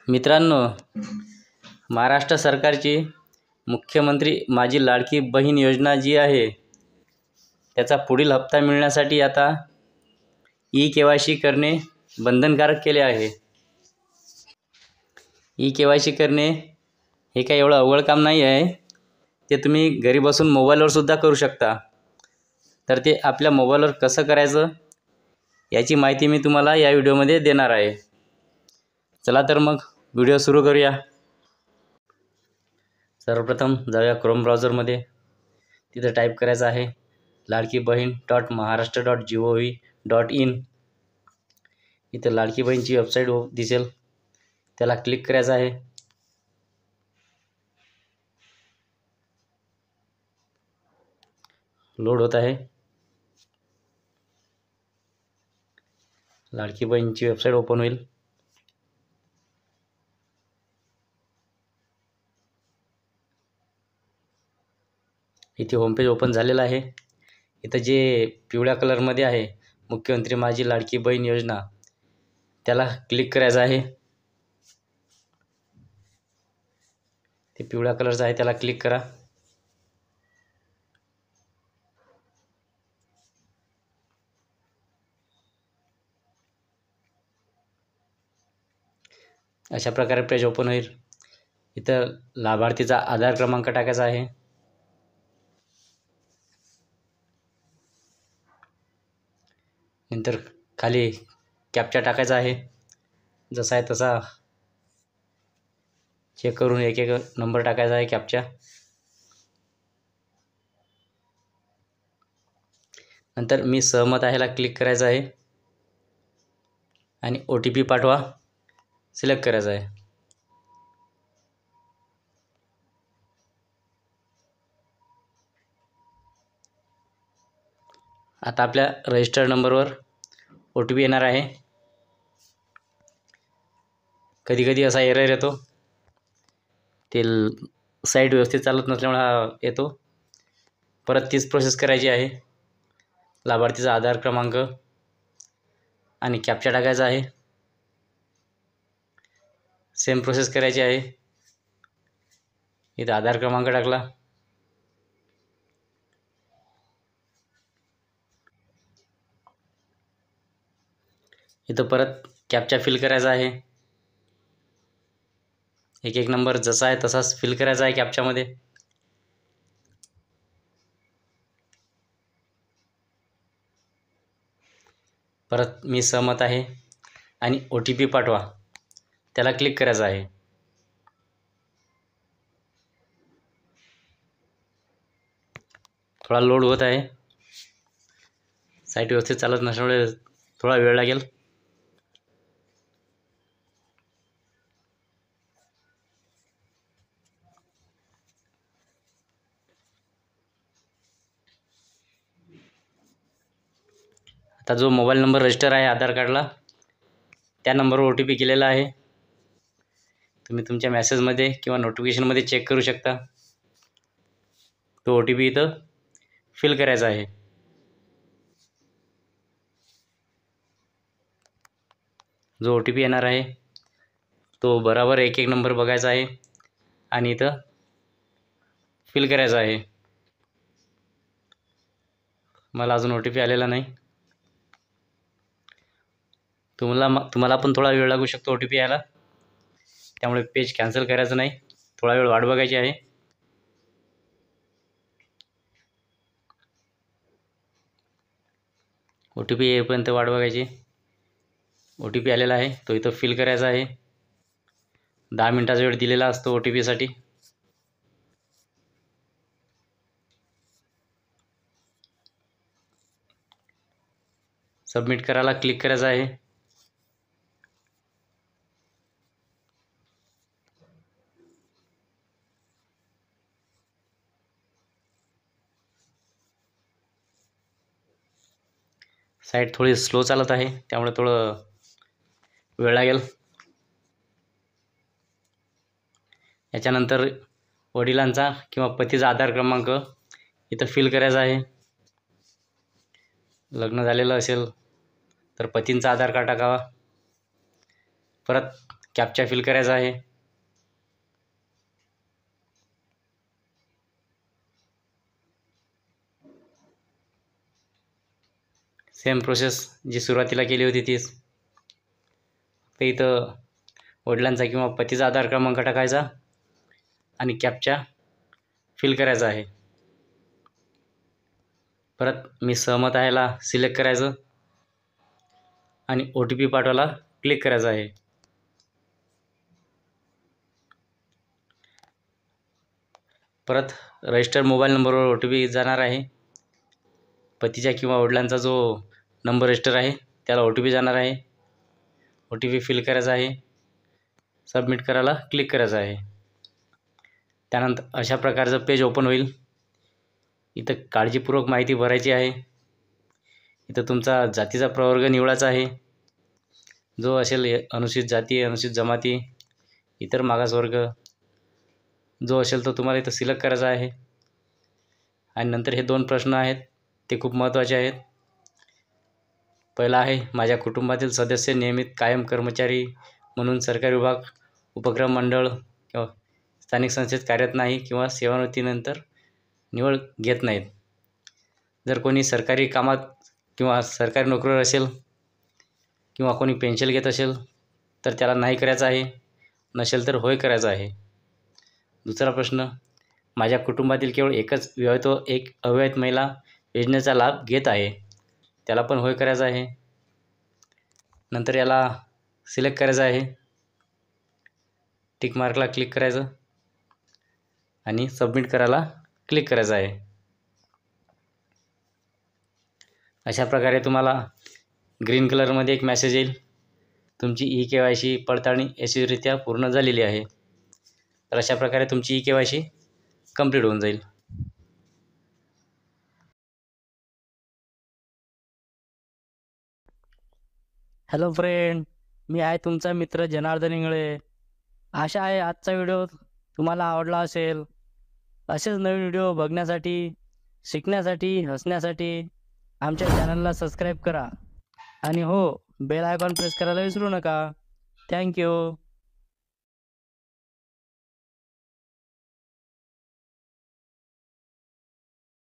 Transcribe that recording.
मित्रांनो, महाराष्ट्र सरकारची मुख्यमंत्री माझी लाडकी बहीण योजना जी आहे त्याचा पुढील हप्ता मिळण्यासाठी आता ई-केवायसी करणे बंधनकारक केले आहे. ई-केवायसी करणे हे काही एवढं अवघड काम नाही आहे. ते तुम्ही घरी बसून मोबाईलवर सुद्धा करू शकता. तर ते आपल्या मोबाईलवर कसं करायचं याची माहिती मी तुम्हाला या व्हिडिओमध्ये देणार आहे. चला तर मग व्हिडिओ सुरू करूया. सर्वप्रथम जाऊया क्रोम ब्राउझरमध्ये. तिथं टाईप करायचं आहे ladkibaheen.maharashtra.gov.in. इथं लाडकी बहीणची वेबसाईट दिसेल, त्याला क्लिक करायचं आहे. लोड होत आहे. लाडकी बहीणची वेबसाईट ओपन होईल. इथे होमपेज ओपन झालेलं आहे. इथं जे पिवळ्या कलरमध्ये आहे मुख्यमंत्री माझी लाडकी बहीण योजना, त्याला क्लिक करायचं आहे. ते पिवळ्या कलरचं आहे, त्याला क्लिक करा. अशा प्रकारे पेज ओपन होईल. इथं लाभार्थीचा आधार क्रमांक टाकायचा आहे. नंतर खाली कॅप्चा टाकायचा आहे. जसा आहे तसा चेक करून एक एक नंबर टाकायचा आहे कॅप्चा. नंतर मी सहमत आहेला क्लिक करायचं आहे आणि OTP पाठवा सिलेक्ट करायचं आहे. आता आपल्या रजिस्टर्ड नंबरवर OTP येणार आहे. कधी कधी असा एरर येतो, ते साईट व्यवस्थित चालत नसल्यामुळे हा येतो. परत तीच प्रोसेस करायची आहे. लाभार्थीचा आधार क्रमांक आणि कॅप्चा टाकायचा आहे. सेम प्रोसेस करायची आहे. इथं आधार क्रमांक टाकला. इथं परत कॅप्चा फिल करायचा आहे. एक एक नंबर जसा आहे तसाच फिल करायचा आहे कॅप्चामध्ये. परत मी सहमत आहे आणि OTP पाठवा त्याला क्लिक करायचं आहे. थोडा लोड होत आहे. साईट व्यवस्थित चालत नसल्यामुळे थोडा वेळ लागेल. आता जो मोबाईल नंबर रजिस्टर आहे आधार कार्डला, त्या नंबरवर OTP केलेला आहे. तुम्ही तुमच्या मेसेजमध्ये किंवा नोटिफिकेशनमध्ये चेक करू शकता. तो OTP इथं फिल करायचा आहे. जो OTP येणार आहे तो बराबर एक एक नंबर बघायचा आहे आणि इथं फिल करायचा आहे. मला अजून OTP आलेला नाही. तुम्हाला पण थोडा वेळ लागू शकतो OTP यायला. त्यामुळे पेज कॅन्सल करायचं नाही, थोडा वेळ वाट बघायची आहे. OTP येईपर्यंत वाट बघायची. OTP आलेला आहे, तो इथं फिल करायचा आहे. 10 मिनिटाचा वेळ दिलेला असतो OTP साठी. सबमिट करायला क्लिक करायचं आहे. साईट थोडी स्लो चालत आहे, त्यामुळे थोडं वेळ लागेल. याच्यानंतर वडिलांचा किंवा पतीचा आधार क्रमांक इथं फिल करायचा आहे. लग्न झालेलं असेल तर पतींचा आधार कार्ड टाकावा. परत कॅप्चा फिल करायचा आहे. सेम प्रोसेस जी सुरुवातीला केली होती तीच. तर इथं वडिलांचा किंवा पतीचा आधार क्रमांक टाकायचा आणि कॅप्चा फिल करायचा आहे. परत मी सहमत आहेला सिलेक्ट करायचं आणि OTP पाठवायला क्लिक करायचं आहे. परत रजिस्टर मोबाईल नंबरवर OTP जाणार आहे. पतीच्या किंवा वडिलांचा जो नंबर रजिस्टर आहे त्याला OTP जाणार आहे. OTP फिल करायचा आहे. सबमिट करायला क्लिक करायचं आहे. त्यानंतर अशा प्रकारचं पेज ओपन होईल. इथं काळजीपूर्वक माहिती भरायची आहे. इथं तुमचा जातीचा प्रवर्ग निवडायचा आहे. जो असेल अनुसूचित जाती, अनुसूचित जमाती, इतर मागासवर्ग जो असेल तो तुम्हाला इथं सिलेक्ट करायचा आहे. आणि नंतर हे 2 प्रश्न आहेत ते खूप महत्त्वाचे आहेत. पहिला आहे, माझ्या कुटुंबातील सदस्य नियमित कायम कर्मचारी म्हणून सरकारी विभाग, उपक्रम मंडळ किंवा स्थानिक संस्थेत कार्यरत नाही किंवा सेवानिवृत्तीनंतर निवड घेत नाहीत. जर कोणी सरकारी कामात किंवा सरकारी नोकरीवर असेल किंवा कोणी पेन्शन घेत असेल तर त्याला नाही करायचं आहे. नसेल तर होय करायचं आहे. दुसरा प्रश्न, माझ्या कुटुंबातील केवळ एकच विवाहित व एक अविवाहित महिला योजनेचा लाभ घेत आहे. त्याला पण होय करायचं आहे. नंतर याला सिलेक्ट करायचं आहे. टिक मार्कला क्लिक करायचं आणि सबमिट करायला क्लिक करायचं आहे. अशा प्रकारे तुम्हाला ग्रीन कलरमध्ये एक मेसेज येईल, तुमची eKYC पडताळणी यशस्वीरित्या पूर्ण झालेली आहे. तर अशा प्रकारे तुमची eKYC कंप्लीट होऊन जाईल. हॅलो फ्रेंड, मी आहे तुमचा मित्र जनार्दन इंगळे. आशा आहे आजचा व्हिडिओ तुम्हाला आवडला असेल. असेच नवीन व्हिडिओ बघण्यासाठी, शिकण्यासाठी, हसण्यासाठी आमच्या चॅनलला सबस्क्राईब करा. आणि हो, बेल आयकॉन प्रेस करायला विसरू नका. थँक्यू.